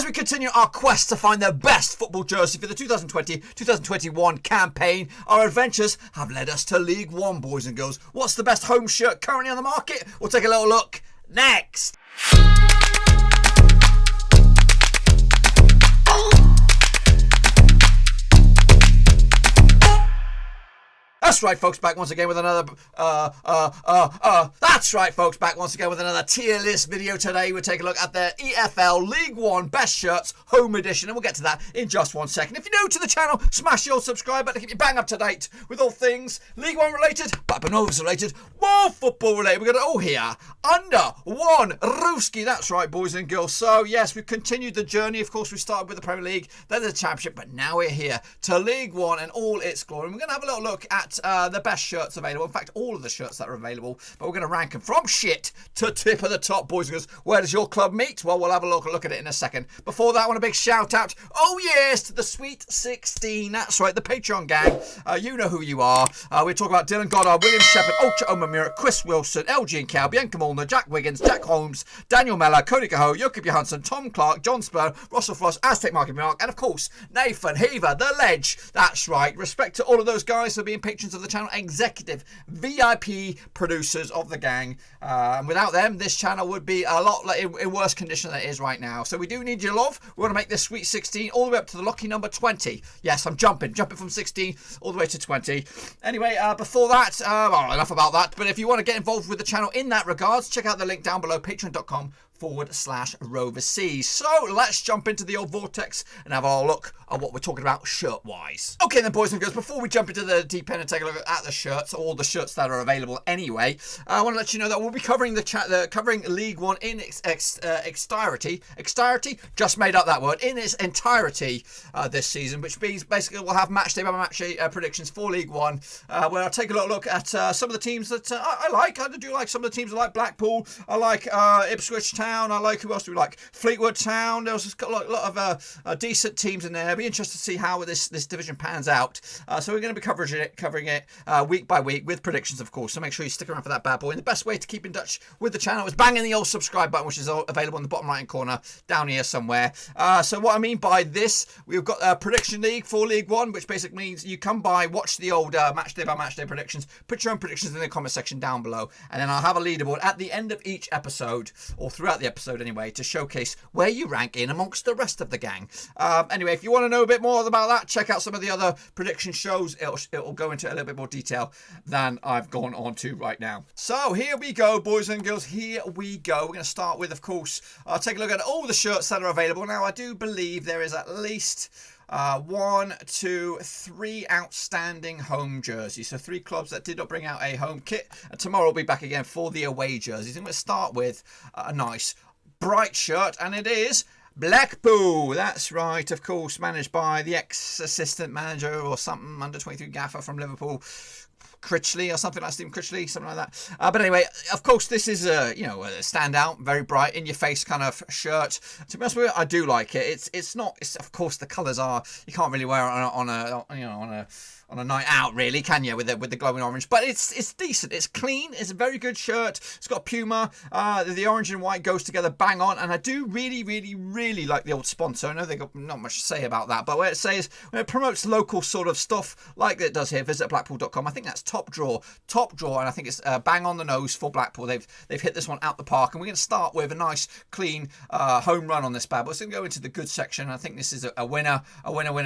As we continue our quest to find the best football jersey for the 2020-2021 campaign, our adventures have led us to League One, boys and girls. What's the best home shirt currently on the market? We'll take a little look next. That's right, folks, back once again with another, tier list video today. We'll take a look at the EFL League One Best Shirts Home Edition, and we'll get to that in just 1 second. If you're new to the channel, smash the old subscribe button to keep you bang up to date with all things League One related, Burton Rovers related, world football related. We've got it all here under one roofski. That's right, boys and girls. So, yes, we've continued the journey. Of course, we started with the Premier League, then the Championship, but now we're here to League One and all its glory. And we're going to have a little look at the best shirts available. In fact, all of the shirts that are available, but we're going to rank them from shit to tip of the top, boys and girls. Where does your club meet? Well, we'll have a look at it in a second. Before that, I want a big shout out, oh yes, to the Sweet 16. That's right, the Patreon gang. You know who you are. We talk about Dylan Goddard, William Shepherd, Ultra Omamura, Chris Wilson, LG and Cal, Bianca Molnar, Jack Wiggins, Jack Holmes, Daniel Mellor, Cody Cahoe, Jakob Johansson, Tom Clark, John Spur, Russell Floss, Aztec Market Mark, and of course, Nathan Heaver, the Ledge. That's right. Respect to all of those guys for being patrons of the channel, executive VIP producers of the gang. And without them, this channel would be a lot in worse condition than it is right now. So we do need your love. We want to make this Sweet 16 all the way up to the lucky number 20. Yes, I'm jumping from 16 all the way to 20. Anyway, before that, enough about that. But if you want to get involved with the channel in that regards, check out the link down below, patreon.com/RoversC. So let's jump into the old Vortex and have a look at what we're talking about shirt-wise. Okay then, boys and girls, before we jump into the deep end and take a look at the shirts, all the shirts that are available anyway, I want to let you know that we'll be covering covering League One in its entirety. Just made up that word. In its entirety this season, which means basically we'll have match day by match day predictions for League One, where I'll take a little look at some of the teams that I like. I do like some of the teams. I like Blackpool. I like Ipswich Town. I like, who else do we like? Fleetwood Town. There's a lot of decent teams in there. It'll be interesting to see how this division pans out. So we're going to be covering it week by week with predictions, of course. So make sure you stick around for that bad boy. And the best way to keep in touch with the channel is banging the old subscribe button, which is available in the bottom right hand corner down here somewhere. So what I mean by this, we've got a prediction league for League One, which basically means you come by, watch the old match day by match day predictions, put your own predictions in the comment section down below, and then I'll have a leaderboard at the end of each episode, or throughout the episode anyway, to showcase where you rank in amongst the rest of the gang. Anyway, if you want to know a bit more about that, check out some of the other prediction shows. It'll go into a little bit more detail than I've gone on to right now. So here we go, boys and girls. Here we go. We're going to start with, of course, take a look at all the shirts that are available. Now, I do believe there is at least 1, 2, 3 outstanding home jerseys. So 3 clubs that did not bring out a home kit. And tomorrow we'll be back again for the away jerseys. And we'll start with a nice bright shirt, and it is Blackpool. That's right, of course, managed by the ex-assistant manager or something, under 23 gaffer from Liverpool, Critchley or something like Stephen Critchley, something like that. But anyway, of course, this is a standout, very bright, in your face kind of shirt. To be honest with you, I do like it. It's not. It's, of course, the colours are. You can't really wear it on a night out, really, can you, with the glowing orange? But it's decent. It's clean. It's a very good shirt. It's got Puma. The orange and white goes together bang on, and I do really like the old sponsor. I know they've got not much to say about that, but where it says, when it promotes local sort of stuff like it does here, visit blackpool.com. I think that's top drawer, and I think it's bang on the nose for Blackpool. They've hit this one out the park, and we're going to start with a nice clean home run on this bad boy. It's going to go into the good section. I think this is a winner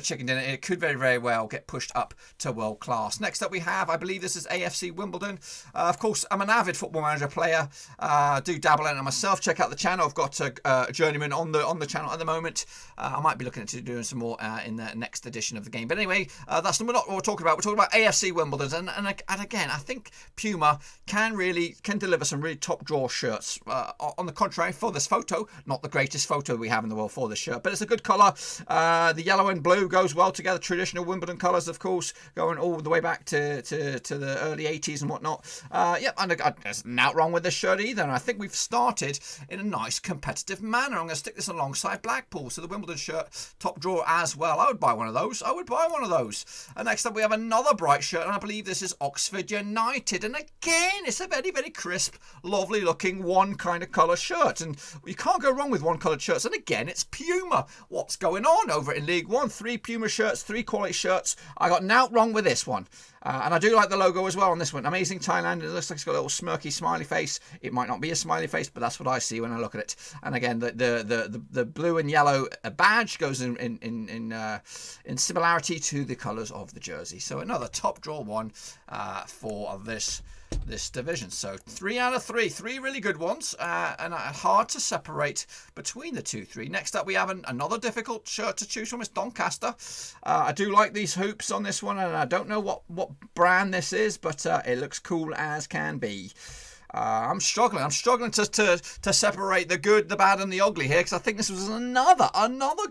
chicken dinner. It could very well get pushed up to world class. Next up we have, I believe this is AFC Wimbledon. Of course, I'm an avid Football Manager player. Do dabble in it myself. Check out the channel. I've got a journeyman on the channel at the moment. I might be looking at doing some more in the next edition of the game. But anyway, that's not what we're talking about. We're talking about AFC Wimbledon, and again, I think Puma can deliver some really top draw shirts. On the contrary, for this photo, not the greatest photo we have in the world for this shirt, but it's a good colour. The yellow and blue goes well together. Traditional Wimbledon colours, of course. going all the way back to the early 80s and whatnot. Yep, and there's not wrong with this shirt either. And I think we've started in a nice competitive manner. I'm going to stick this alongside Blackpool. So the Wimbledon shirt, top drawer as well. I would buy one of those. I would buy one of those. And next up we have another bright shirt, and I believe this is Oxford United. And again, it's a very, very crisp, lovely looking one kind of colour shirt. And you can't go wrong with one coloured shirts. And again, it's Puma. What's going on over in League One? 3 Puma shirts, 3 quality shirts. I got nought wrong with this one. And I do like the logo as well on this one. Amazing Thailand. It looks like it's got a little smirky smiley face. It might not be a smiley face, but that's what I see when I look at it. And again, the blue and yellow badge goes in similarity to the colours of the jersey. So another top draw one for this division. So 3 out of 3 really good ones, and hard to separate between the 2-3. Next up we have another difficult shirt to choose from. It's Doncaster. I do like these hoops on this one, and I don't know what brand this is, but it looks cool as can be. I'm struggling to separate the good, the bad, and the ugly here, because I think this was another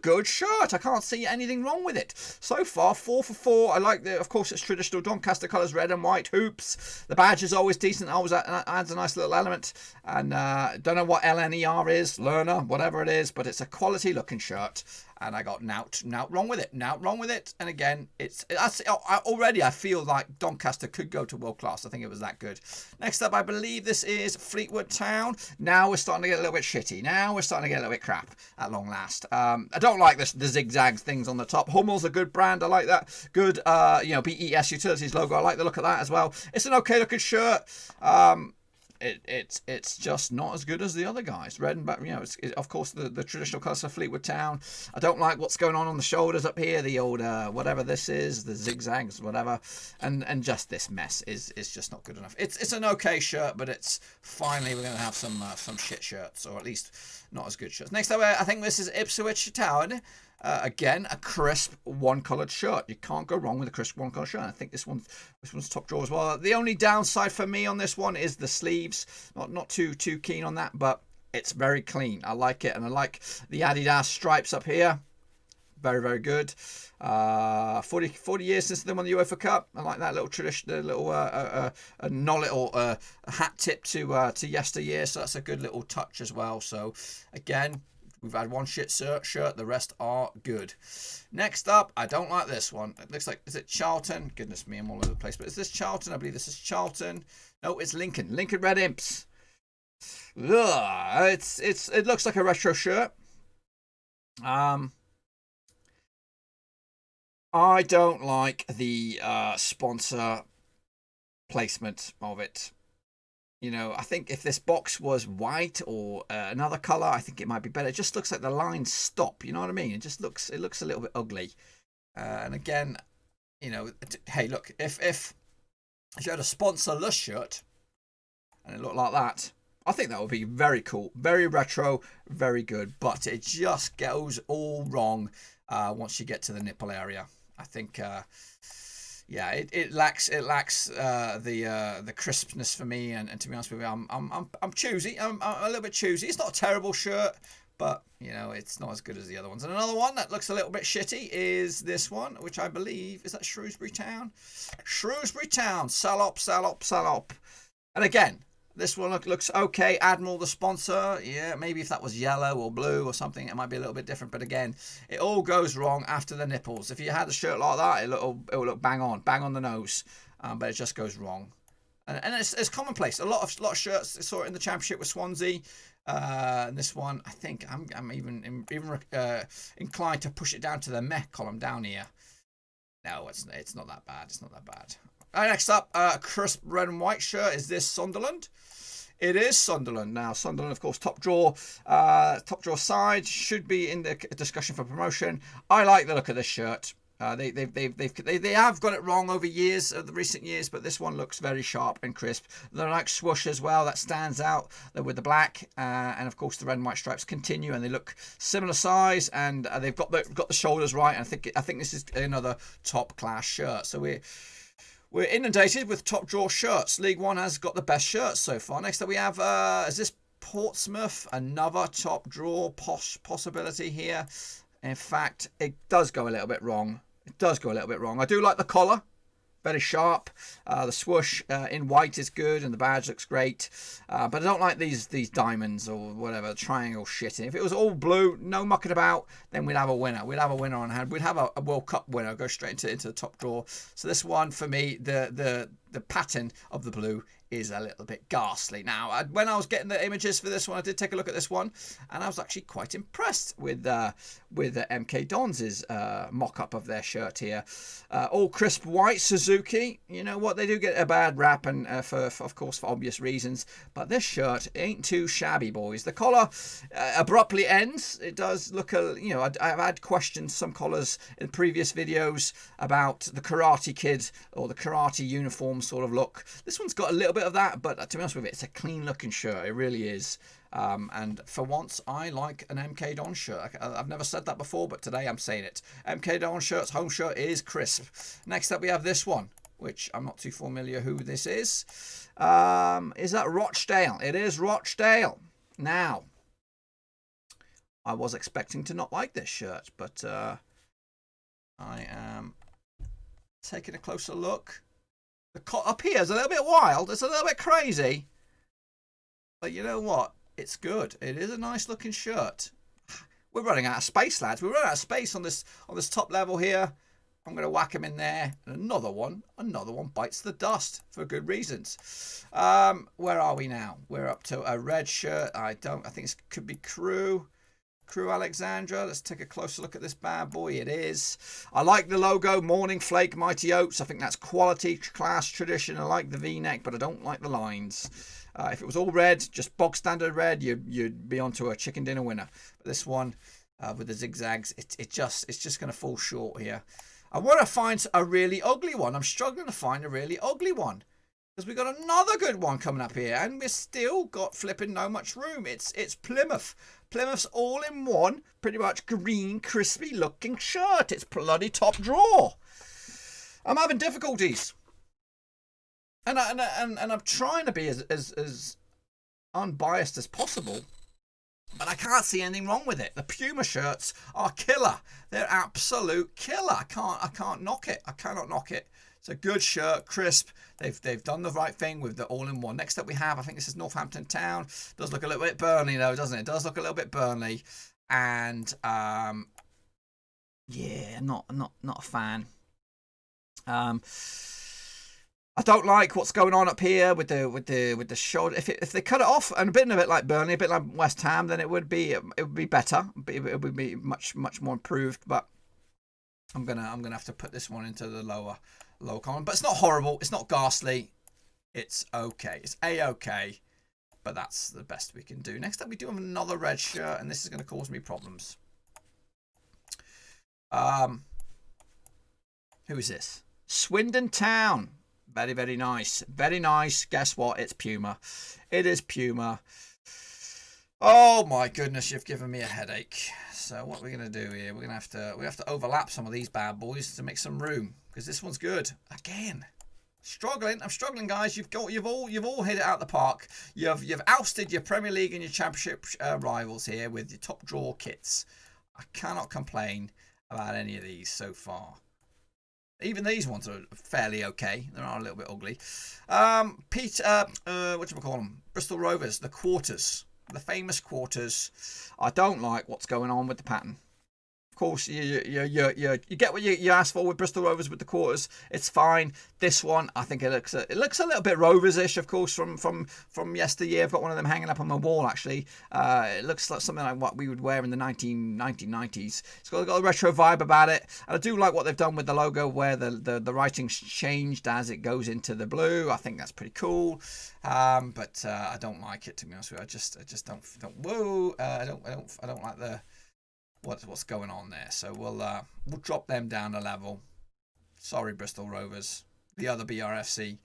good shirt. I can't see anything wrong with it so far. 4 for 4. I like of course, it's traditional Doncaster colours, red and white hoops. The badge is always decent. Always adds a nice little element. And don't know what LNER is, learner, whatever it is, but it's a quality looking shirt. And I got nought wrong with it. And again, already I feel like Doncaster could go to world class. I think it was that good. Next up, I believe this is Fleetwood Town. Now we're starting to get a little bit shitty. Now we're starting to get a little bit crap at long last. I don't like the zigzag things on the top. Hummel's a good brand. I like that. Good, BES Utilities logo. I like the look of that as well. It's an okay looking shirt. It's just not as good as the other guys. Red and black, it's of course the traditional colours of Fleetwood Town. I don't like what's going on the shoulders up here, the old whatever this is, the zigzags, whatever, and just this mess is just not good enough. It's an okay shirt, but it's finally we're going to have some shit shirts, or at least not as good shirts. Next up, I think this is Ipswich Town. Again, a crisp one-coloured shirt. You can't go wrong with a crisp one-coloured shirt. I think this one's top drawer as well. The only downside for me on this one is the sleeves. Not too keen on that, but it's very clean. I like it, and I like the Adidas stripes up here. Very, very good. 40 years since they won the UEFA Cup. I like that little tradition, little hat tip to yesteryear. So that's a good little touch as well. So again, we've had one shit shirt, the rest are good. Next up, I don't like this one. It looks like, is it Charlton? Goodness me, I'm all over the place. But is this Charlton? I believe this is Charlton. No, it's Lincoln. Lincoln Red Imps. Ugh, it looks like a retro shirt. I don't like the sponsor placement of it. I think if this box was white or another colour, I think it might be better. It just looks like the lines stop. You know what I mean? It looks a little bit ugly. And again, hey, look, if you had a sponsorless shirt and it looked like that, I think that would be very cool, very retro, very good. But it just goes all wrong once you get to the nipple area. I think. Yeah, it lacks the crispness for me, and to be honest with you, I'm choosy. I'm a little bit choosy. It's not a terrible shirt, but it's not as good as the other ones. And another one that looks a little bit shitty is this one, which I believe is that Shrewsbury Town. Shrewsbury Town, Salop. And again, this one looks okay. Admiral, the sponsor, yeah, maybe if that was yellow or blue or something, it might be a little bit different. But again, it all goes wrong after the nipples. If you had a shirt like that, it will look bang on the nose, but it just goes wrong. And it's commonplace. A lot of shirts. I saw it in the Championship with Swansea. And this one, I think I'm even inclined to push it down to the meh column down here. No, it's not that bad. It's not that bad. Next up, a crisp red and white shirt. Is this Sunderland? It is Sunderland. Now, Sunderland, of course, top drawer side should be in the discussion for promotion. I like the look of this shirt. They have got it wrong over the recent years, but this one looks very sharp and crisp. They're like swoosh as well. That stands out with the black, and of course the red and white stripes continue, and they look similar size, and they've got the shoulders right. And I think this is another top class shirt. So we're inundated with top drawer shirts. League One has got the best shirts so far. Next up we have, is this Portsmouth? Another top drawer possibility here. In fact, it does go a little bit wrong. I do like the collar. very sharp. The swoosh in white is good, and the badge looks great. But I don't like these diamonds or whatever, triangle shit. If it was all blue, no mucking about, then we'd have a winner. We'd have a winner on hand. We'd have a World Cup winner, go straight into the top drawer. So this one, for me, the pattern of the blue is a little bit ghastly. Now, when I was getting the images for this one, I did take a look at this one, and I was actually quite impressed with MK Dons' mock-up of their shirt here. All crisp white Suzuki. You know what? They do get a bad rap, and of course, for obvious reasons. But this shirt ain't too shabby, boys. The collar abruptly ends. It does look I've had questions, some collars in previous videos about the Karate Kid or the karate uniform sort of look. This one's got a little bit of that, but to be honest with you, it's a clean looking shirt. It really is. And for once, I like an MK Don shirt. I've never said that before, but today I'm saying it. MK Don shirt's home shirt is crisp. Next up, we have this one, which I'm not too familiar who this is. Is that Rochdale? It is Rochdale. Now, I was expecting to not like this shirt, but I am taking a closer look. The cut up here is a little bit wild. It's a little bit crazy. But you know what? It's good. It is a nice looking shirt. We're running out of space, lads. We're running out of space on this top level here. I'm going to whack him in there. And another one bites the dust for good reasons. Where are we now? We're up to a red shirt. I think it could be Crew Alexandra. Let's take a closer look at this bad boy. It is. I like the logo, Morning Flake, Mighty Oats. I think that's quality, class, tradition. I like the V-neck, but I don't like the lines. If it was all red, just bog standard red, you'd be onto a chicken dinner winner. But this one with the zigzags, it's just going to fall short here. I want to find a really ugly one. I'm struggling to find a really ugly one, because we've got another good one coming up here, and we've still got flipping no much room. It's Plymouth. Plymouth's All In One, pretty much green, crispy looking shirt. It's bloody top drawer. I'm having difficulties. And I'm trying to be as unbiased as possible, but I can't see anything wrong with it. The Puma shirts are killer. They're absolute killer. I can't knock it. I cannot knock it. It's a good shirt, crisp. They've done the right thing with the all-in-one. Next up we have, I think this is Northampton Town. Does look a little bit Burnley though, doesn't it? It does look a little bit Burnley. And yeah, not a fan. I don't like what's going on up here with the shoulder. If they cut it off and a bit like Burnley, a bit like West Ham, then it would be better. It would be much more improved. But I'm gonna have to put this one into the lower column. But it's not horrible. It's not ghastly. It's okay. It's a-okay. But that's the best we can do. Next up, we do have another red shirt, and this is going to cause me problems. Who is this? Swindon Town. Very, very nice. Very nice. Guess what? It's Puma. It is Puma. Oh my goodness, you've given me a headache. So what we're going to do here, we have to overlap some of these bad boys to make some room, because this one's good. Again, struggling. I'm struggling, guys. You've all hit it out the park. You've ousted your Premier League and your Championship rivals here with your top drawer kits. I cannot complain about any of these so far. Even these ones are fairly okay. They are a little bit ugly. Whatchamacallit them? Bristol Rovers, the quarters. The famous quarters. I don't like what's going on with the pattern. Of course, you get what you asked for with Bristol Rovers with the quarters. It's fine. This one, I think it looks a little bit Rovers-ish, of course, from yesteryear. I've got one of them hanging up on my wall, actually. It looks like something like what we would wear in the 1990s. It's got a retro vibe about it. And I do like what they've done with the logo, where the writing's changed as it goes into the blue. I think that's pretty cool. But I don't like it, to be honest with you. I just don't. Whoa! I don't like the what's going on there. So we'll drop them down a level. Sorry, Bristol Rovers, the other BRFC.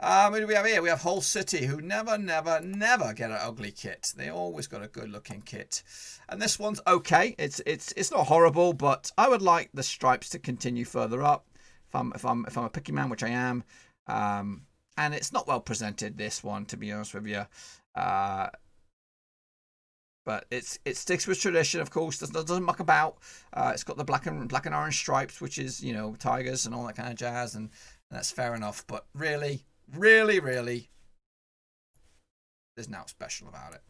What do we have here? We have Hull City, who never get an ugly kit. They always got a good looking kit. And this one's okay. It's not horrible, but I would like the stripes to continue further up. If I'm a picky man, which I am. And it's not well presented, this one, to be honest with you. But it sticks with tradition, of course. Doesn't muck about. It's got the black and orange stripes, which is, tigers and all that kind of jazz. And That's fair enough, but really, really, there's nothing special about it.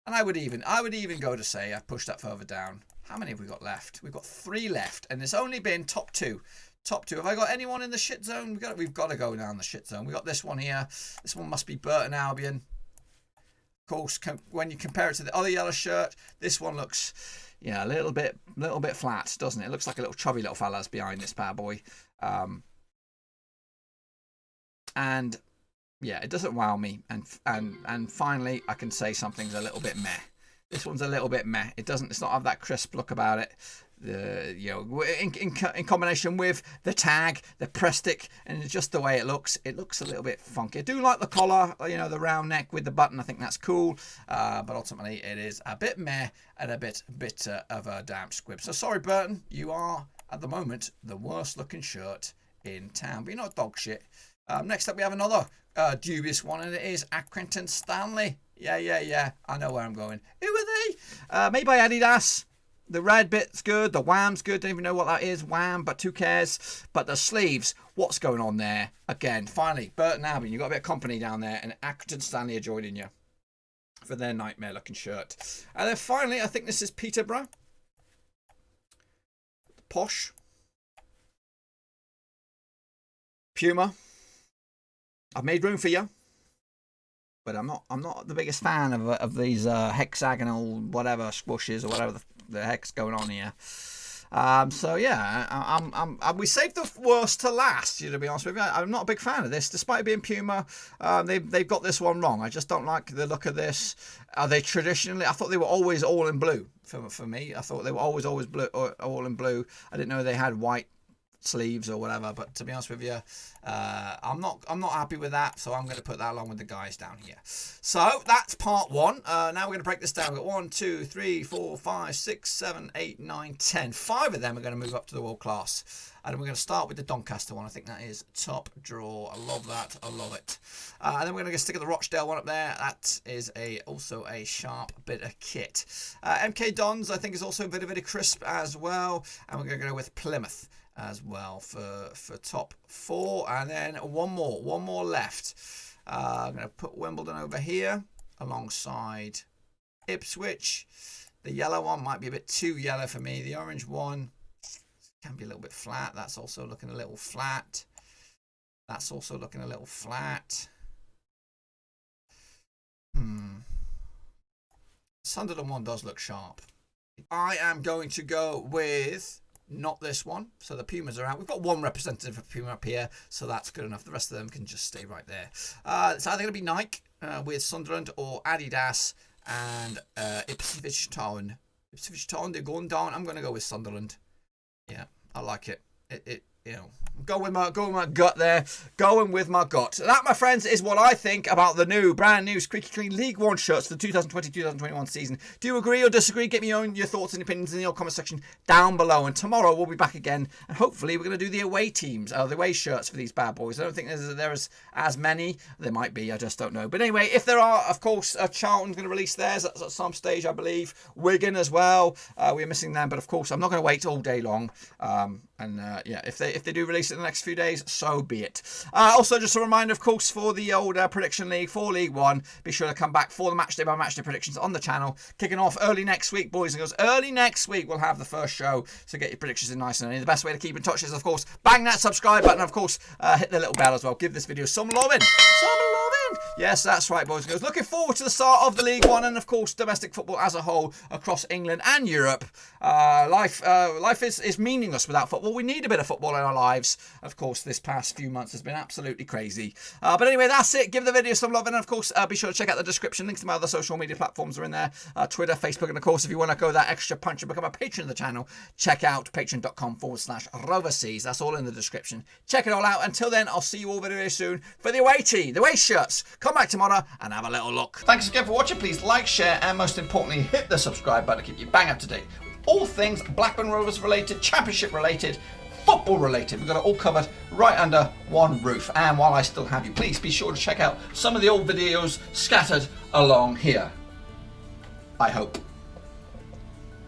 And I would even go to say, I've pushed that further down. How many have we got left? We've got 3 left, and there's only been top 2. Top 2. Have I got anyone in the shit zone? We've got to go down the shit zone. We got this one here. This one must be Burton Albion. Of course, when you compare it to the other yellow shirt, this one looks, yeah, a little bit flat, doesn't it? It looks like a little chubby little fella's behind this bad boy. And yeah, it doesn't wow me. And finally, I can say something's a little bit meh. This one's a little bit meh. It's not have that crisp look about it. In combination with the tag, the Prestic, and just the way it looks a little bit funky. I do like the collar, the round neck with the button. I think that's cool, but ultimately it is a bit meh and a bit of a damp squib. So sorry, Burton, you are at the moment the worst looking shirt in town, but you're not dog shit. Next up, we have another dubious one, and it is Accrington Stanley. Yeah. I know where I'm going. Who are they? Made by Adidas. The red bit's good. The wham's good. Don't even know what that is. Wham, but who cares? But the sleeves, what's going on there? Again, finally, Burton Albion. You've got a bit of company down there, and Accrington Stanley are joining you for their nightmare-looking shirt. And then finally, I think this is Peterborough. Posh. Puma. I've made room for you, but I'm not the biggest fan of these hexagonal whatever squishes or whatever the heck's going on here. So yeah, we saved the worst to last. To be honest with you, I'm not a big fan of this, despite it being Puma. They've got this one wrong. I just don't like the look of this. Are they traditionally? I thought they were always all in blue. For me, I thought they were always blue, all in blue. I didn't know they had white sleeves or whatever, but to be honest with you, I'm not happy with that, so I'm going to put that along with the guys down here. So that's part 1. Now we're going to break this down. We've got 1, 2, 3, 4, 5, 6, 7, 8, 9, 10. 5 of them are going to move up to the world class, and we're going to start with the Doncaster one. I think that is top draw. I love that. I love it. And then we're going to stick at the Rochdale one up there. That is also a sharp bit of kit. MK Dons, I think, is also a bit crisp as well, and we're going to go with Plymouth as well for top 4, and then one more left. I'm going to put Wimbledon over here alongside Ipswich. The yellow one might be a bit too yellow for me. The orange one can be a little bit flat. That's also looking a little flat. That's also looking a little flat. Sunderland one does look sharp. I am going to go with not this one. So the Pumas are out. We've got one representative of Puma up here, so that's good enough. The rest of them can just stay right there. It's either going to be Nike with Sunderland or Adidas and Ipswich Town. Ipswich Town, they're going down. I'm going to go with Sunderland. Yeah, I like it. Going with my gut there. Going with my gut. That, my friends, is what I think about the brand new squeaky clean League One shirts for the 2020-2021 season. Do you agree or disagree? Get me your thoughts and opinions in the comment section down below. And tomorrow we'll be back again, and hopefully we're going to do the away teams, the away shirts for these bad boys. I don't think there's as many. There might be. I just don't know. But anyway, if there are, of course, Charlton's going to release theirs at some stage, I believe. Wigan as well. We're missing them, but of course I'm not going to wait all day long. If they do release it in the next few days, so be it. Also, just a reminder, of course, for the old Prediction League for League One, be sure to come back for the matchday by matchday predictions on the channel, kicking off early next week, boys and girls. Early next week we'll have the first show, so get your predictions in nice and early. The best way to keep in touch is, of course, bang that subscribe button, of course, hit the little bell as well. Give this video some loving. Yes, that's right, boys and girls. Looking forward to the start of the League One and, of course, domestic football as a whole across England and Europe. Life is meaningless without football. We need a bit of football in our lives. Of course, this past few months has been absolutely crazy. But anyway, that's it. Give the video some love. And, of course, be sure to check out the description. Links to my other social media platforms are in there. Twitter, Facebook, and, of course, if you want to go that extra punch and become a patron of the channel, check out patreon.com/Roverseas. That's all in the description. Check it all out. Until then, I'll see you all very, very soon for the away tee, the away shirts. Come back tomorrow and have a little look. Thanks again for watching. Please like, share, and most importantly, hit the subscribe button to keep you bang up to date with all things Blackburn Rovers related, championship related, football related. We've got it all covered right under one roof. And while I still have you, please be sure to check out some of the old videos scattered along here. I hope.